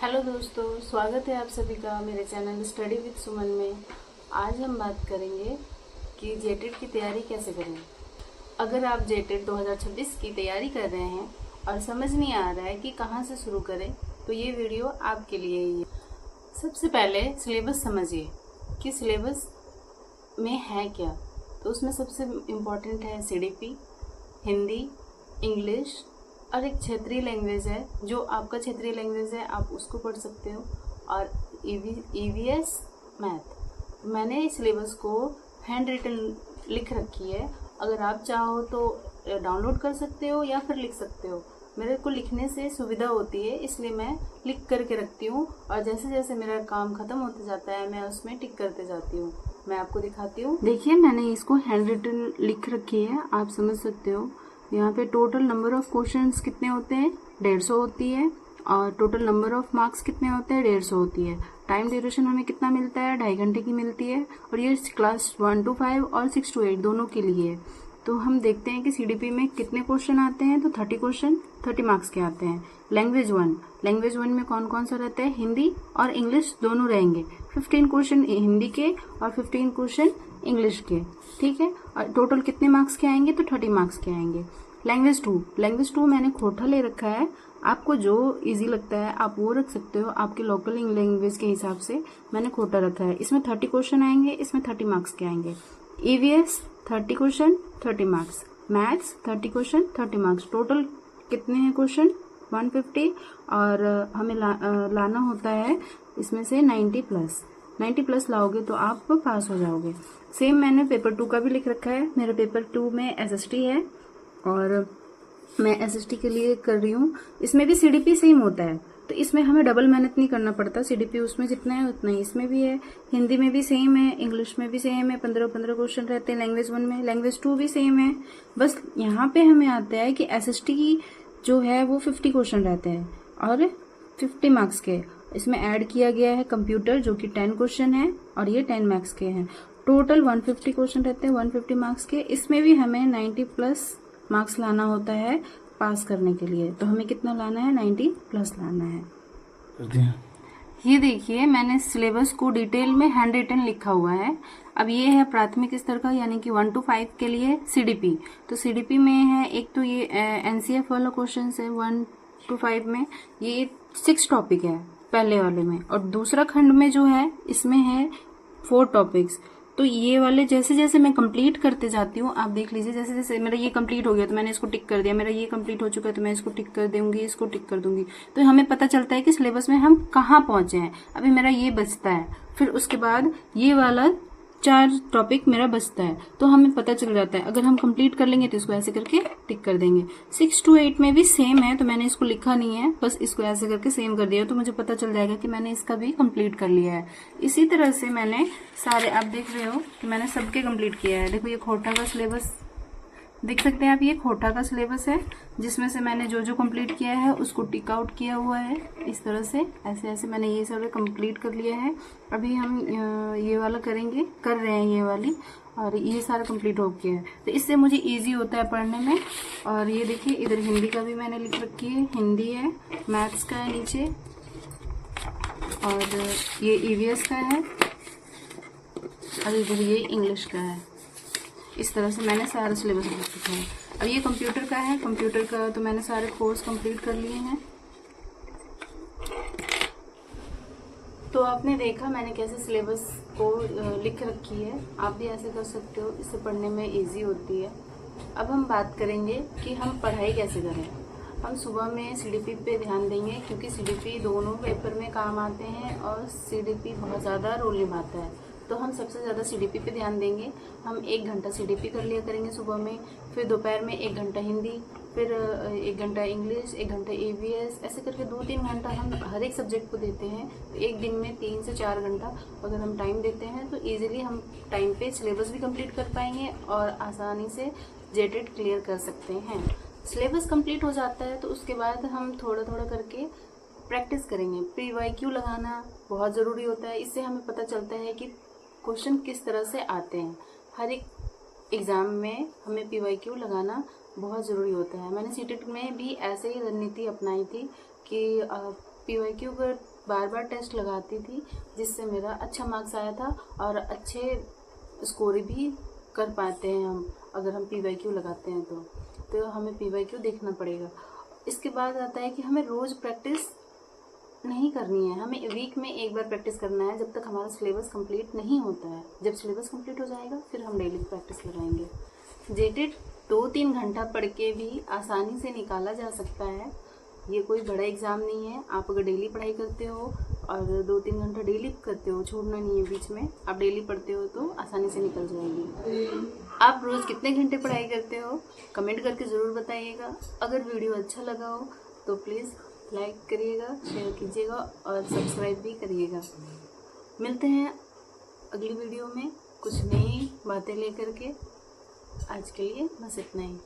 Hello दोस्तों, स्वागत है आप सभी का मेरे चैनल स्टडी विद सुमन में। आज हम बात करेंगे कि जेटेट की तैयारी कैसे करें। अगर आप जेटेट 2026 की तैयारी कर रहे हैं और समझ नहीं आ रहा है कि कहां से शुरू करें, तो ये वीडियो आपके लिए ही है। सबसे पहले सिलेबस समझिए कि सिलेबस में है क्या। तो उसमें सबसे इम्पोर्टेंट है सीडीपी, हिंदी, इंग्लिश और एक क्षेत्रीय लैंग्वेज है। जो आपका क्षेत्रीय लैंग्वेज है आप उसको पढ़ सकते हो, और ईवीएस मैथ। मैंने इस सिलेबस को हैंड रिटन लिख रखी है। अगर आप चाहो तो डाउनलोड कर सकते हो या फिर लिख सकते हो। मेरे को लिखने से सुविधा होती है, इसलिए मैं लिख करके रखती हूँ, और जैसे जैसे मेरा काम खत्म होते जाता है मैं उसमें टिक करते जाती हूँ। मैं आपको दिखाती हूँ। देखिए, मैंने इसको हैंड रिटन लिख रखी है, आप समझ सकते हो। यहाँ पे टोटल नंबर ऑफ क्वेश्चंस कितने होते हैं, 150 होती है। और टोटल नंबर ऑफ मार्क्स कितने होते हैं, 150 होती है। टाइम ड्यूरेशन हमें कितना मिलता है, 2.5 घंटे की मिलती है। और ये क्लास 1 to 5 और 6 to 8 दोनों के लिए है। तो हम देखते हैं कि सीडीपी में कितने क्वेश्चन आते हैं। तो 30 क्वेश्चन 30 मार्क्स के आते हैं। लैंग्वेज वन में कौन कौन सा रहता है, हिंदी और इंग्लिश दोनों रहेंगे। 15 क्वेश्चन हिंदी के और 15 क्वेश्चन इंग्लिश के, ठीक है। और टोटल कितने मार्क्स के आएंगे, तो 30 मार्क्स के आएंगे। लैंग्वेज टू मैंने खोटा ले रखा है। आपको जो इजी लगता है आप वो रख सकते हो, आपके लोकल लैंग्वेज के हिसाब से मैंने खोटा रखा है। इसमें 30 क्वेश्चन आएंगे, इसमें 30 मार्क्स के आएंगे। EVS 30 question 30 marks, maths 30 question 30 marks. Total कितने हैं क्वेश्चन, 150। और हमें लाना होता है इसमें से 90 प्लस लाओगे तो आप पास हो जाओगे। सेम मैंने पेपर 2 का भी लिख रखा है। मेरा पेपर 2 में एसएसटी है और मैं एसएसटी के लिए कर रही हूँ। इसमें भी सीडीपी सेम होता है, तो इसमें हमें डबल मेहनत नहीं करना पड़ता। सीडीपी उसमें जितना है उतना ही इसमें भी है। हिंदी में भी सेम है, इंग्लिश में भी सेम है, 15 क्वेश्चन रहते हैं। लैंग्वेज 1 में, लैंग्वेज 2 भी सेम है। बस यहाँ पे हमें आता है कि एसएसटी की जो है वो 50 क्वेश्चन रहते हैं और 50 मार्क्स के। इसमें ऐड किया गया है कंप्यूटर, जो कि 10 क्वेश्चन है और ये 10 मार्क्स के हैं। टोटल 150 क्वेश्चन रहते हैं, 150 मार्क्स के। इसमें भी हमें 90 प्लस मार्क्स लाना होता है पास करने के लिए। तो हमें कितना लाना है, 90 प्लस लाना है। ये देखिए, मैंने सिलेबस को डिटेल में हैंड रिटन लिखा हुआ है। अब ये है प्राथमिक स्तर का, यानी कि 1 to 5 के लिए सीडीपी। तो सीडीपी में है एक तो ये एनसीएफ वाला क्वेश्चन है 1 to 5 में। ये 6 टॉपिक है पहले वाले में, और दूसरा खंड में जो है इसमें है 4 टॉपिक्स। तो ये वाले जैसे जैसे मैं कंप्लीट करते जाती हूँ, आप देख लीजिए, जैसे जैसे मेरा ये कंप्लीट हो गया तो मैंने इसको टिक कर दिया, मेरा ये कंप्लीट हो चुका है तो मैं इसको टिक कर दूंगी, इसको टिक कर दूंगी। तो हमें पता चलता है कि सिलेबस में हम कहाँ पहुंचे हैं। अभी मेरा ये बचता है, फिर उसके बाद ये वाला 4 टॉपिक मेरा बचता है, तो हमें पता चल जाता है। अगर हम कंप्लीट कर लेंगे तो इसको ऐसे करके टिक कर देंगे। 6 to 8 में भी सेम है, तो मैंने इसको लिखा नहीं है, बस इसको ऐसे करके सेम कर दिया, तो मुझे पता चल जाएगा कि मैंने इसका भी कंप्लीट कर लिया है। इसी तरह से मैंने सारे, आप देख रहे हो कि मैंने सबके कंप्लीट किया है। देखो, ये खोटा का सिलेबस देख सकते हैं आप, ये खोटा का सिलेबस है, जिसमें से मैंने जो जो कंप्लीट किया है उसको टिक आउट किया हुआ है। इस तरह से ऐसे ऐसे मैंने ये सब कंप्लीट कर लिया है। अभी हम ये वाला कर रहे हैं ये वाली, और ये सारा कंप्लीट हो गया है। तो इससे मुझे इजी होता है पढ़ने में। और ये देखिए, इधर हिंदी का भी मैंने लिख रखी है, हिंदी है, मैथ्स का है नीचे, और ये ईवीएस का है, और इधर ये इंग्लिश का है। इस तरह से मैंने सारा सिलेबस लिख रखा है। अब ये कंप्यूटर का है, कंप्यूटर का तो मैंने सारे कोर्स कंप्लीट कर लिए हैं। तो आपने देखा मैंने कैसे सिलेबस को लिख रखी है। आप भी ऐसे कर सकते हो, इससे पढ़ने में इजी होती है। अब हम बात करेंगे कि हम पढ़ाई कैसे करें। हम सुबह में सीडीपी पे ध्यान देंगे, क्योंकि सीडीपी दोनों पेपर में काम आते हैं और सीडीपी बहुत ज़्यादा रोल निभाता है। तो हम सबसे ज़्यादा सीडीपी पे ध्यान देंगे। हम 1 घंटा सीडीपी कर लिया करेंगे सुबह में, फिर दोपहर में 1 घंटा हिंदी, फिर 1 घंटा इंग्लिश, 1 घंटा ईवीएस, ऐसे करके 2-3 घंटा हम हर एक सब्जेक्ट को देते हैं। तो एक दिन में 3 से 4 घंटा अगर हम टाइम देते हैं तो ईजिली हम टाइम पे सिलेबस भी कंप्लीट कर पाएंगे और आसानी से जेटेट क्लियर कर सकते हैं। सिलेबस कंप्लीट हो जाता है तो उसके बाद हम थोड़ा थोड़ा करके प्रैक्टिस करेंगे। PYQ लगाना बहुत ज़रूरी होता है। इससे हमें पता चलता है कि क्वेश्चन किस तरह से आते हैं। हर एक एग्ज़ाम में हमें PYQ लगाना बहुत ज़रूरी होता है। मैंने सीटेट में भी ऐसे ही रणनीति अपनाई थी कि PYQ का बार बार टेस्ट लगाती थी, जिससे मेरा अच्छा मार्क्स आया था और अच्छे स्कोर भी कर पाते हैं हम अगर हम PYQ लगाते हैं तो हमें PYQ देखना पड़ेगा। इसके बाद आता है कि हमें रोज़ प्रैक्टिस नहीं करनी है, हमें वीक में एक बार प्रैक्टिस करना है जब तक हमारा सिलेबस कंप्लीट नहीं होता है। जब सिलेबस कंप्लीट हो जाएगा फिर हम डेली प्रैक्टिस लगाएंगे। जेटेड 2-3 घंटा पढ़ के भी आसानी से निकाला जा सकता है। ये कोई बड़ा एग्ज़ाम नहीं है। आप अगर डेली पढ़ाई करते हो और 2-3 घंटा डेली करते हो, छोड़ना नहीं है बीच में, आप डेली पढ़ते हो तो आसानी से निकल जाएगी। आप रोज़ कितने घंटे पढ़ाई करते हो कमेंट करके ज़रूर बताइएगा। अगर वीडियो अच्छा लगा हो तो प्लीज़ लाइक करिएगा, शेयर कीजिएगा और सब्सक्राइब भी करिएगा। मिलते हैं अगली वीडियो में कुछ नई बातें लेकर के। आज के लिए बस इतना ही।